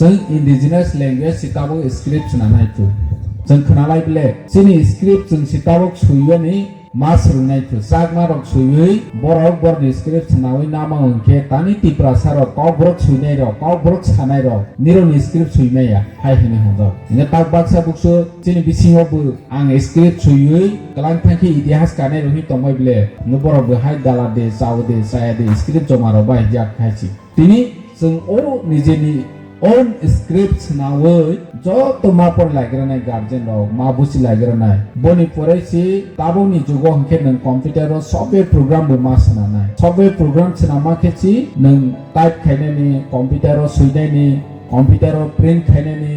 जों indigenous language sitabo script nanaitu जों खोनालाय बिले सिनि script जों sitabo सुयनि मास रुनाइtu sagma rok suyui borok borni script nawi nama unke tani tiprasaro borok suinai ro borok sanai ro nironi script suimaya hai hini hodo ine tak baksa buksu sini bisingo bu ang script suyui kalang thaki itihas kanai rohi tongbai bile no borok bu hai dala de saw de saya de script joma ro bai jak khaichi tini जों o nijeni own scripts nawe jo to ma por lagrana guardian ro ma busi lagrana boni pore si tabo ni jugo hke nang computer ro software program bu ma sana software program chana ma khechi nang type khaine ni computer ro suidai ni computer ro print khaine ni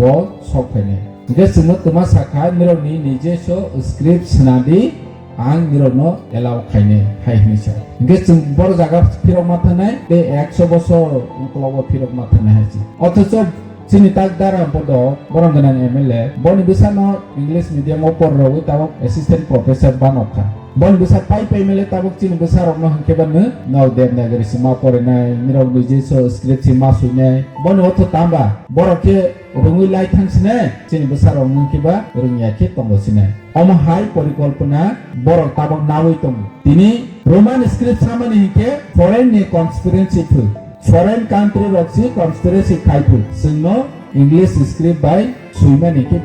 bo sof khaine ge suno tuma sakha niro ni nije so scripts nadi ang nirono allow khaine hai hisa ge chung bor jaga phirok ma thanai te 100 বছর unklobo phirok ma thanai haji othocho chini tak dara bodo borongana mla boni bisano english medium opor ro tabo assistant professor banokha bon bisa pai mele tabuk chini besar no hanke ban no dem nagari sima pore nai niro biji so script sima suine bon otho tamba boroke rungui lai thangsine chini besar hanke ba rungya ke tongosine oma hai porikolpona borok tabuk nawi tong tini roman script samani hike foreign ne conspiracy thu foreign country roxi conspiracy khaipu sino english script by suimani ke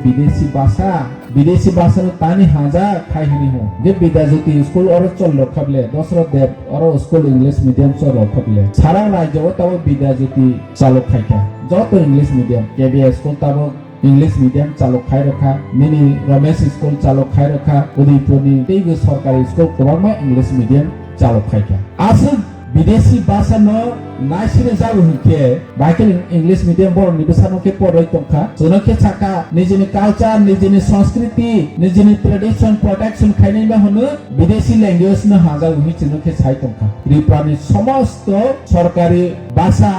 বিদেশি ভাষা তানি হাজা খাইনি হো যে Vidyajyoti school और চল রখাবলে দশরথ দেব और school English medium চল রখাবলে সারা রাজ্য তাও বিদ্যাজ্যোতি চালক খাইকা যত ইংলিশ মিডিয়াম কেবিএস স্কুল তাও ইংলিশ মিডিয়াম চালক খাই রখা মিনি রমেশ স্কুল চালক খাই রখা উদয়পুরনি তেইগো সরকারি স্কুল গোবাংমা ইংলিশ মিডিয়াম চালক খাইকা আসল বিদেশি ভাষা ন নাইসিনে যাবো হইকে বাকিল ইংলিশ মিডিয়াম বড় নিবেশানো কে পড়াই তংখা জনকে ছাকা নিজেনি কালচার নিজেনি সংস্কৃতি নিজেনি ট্রেডিশন প্রোটেকশন খাইনাই বা হনো বিদেশি ল্যাঙ্গুয়েজ ন হাজা হই জনকে ছাই তংখা রিপ্রানি সমস্ত সরকারি ভাষা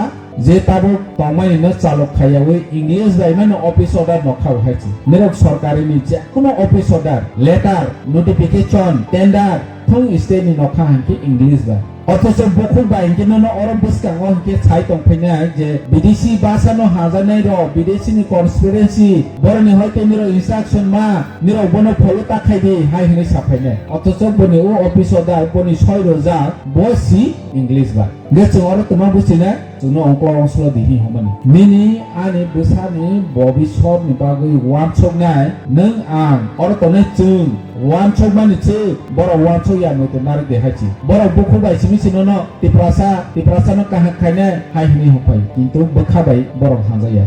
যে তাবো তমাই ন চালক খাইয়াওই ইংলিশ দাইমান অফিস অর্ডার নখাও হাইছি নিরক সরকারি নি যে কোনো office order letter notification tender থং স্টেনি নখা হানকি ইংলিশ বা অথচ বকুল বাইকিনো অরম বিস্কাঙ্গ হকে ছাই তংফাইনা যে বিদেশি ভাষানো হাজানাই র বিদেশিনি কনস্পিরেসি বরনি হয়তো নির ইনস্ট্রাকশন মা নির বনো ফলো তাখাই দি হাই হনি সাফাইনা অথচ বনি ও অফিস অর্ডার বনি 6 রোজা বসি ইংলিশ বা গেছো আর তোমা বুঝিনা जोंनो अंक अंसल दिहि हमनि मिनि आनि बोसानि भबिष्यत नि बागै वानसक नाय नों आं और तने जों वानसक मानि चे बर वानसक या नते नारि देहाचि बर बुखु बाय सिमिसिनो न तिप्रासानो काहा खायने हाय हनि होफाय किन्तु बखाबाय बर हाजाया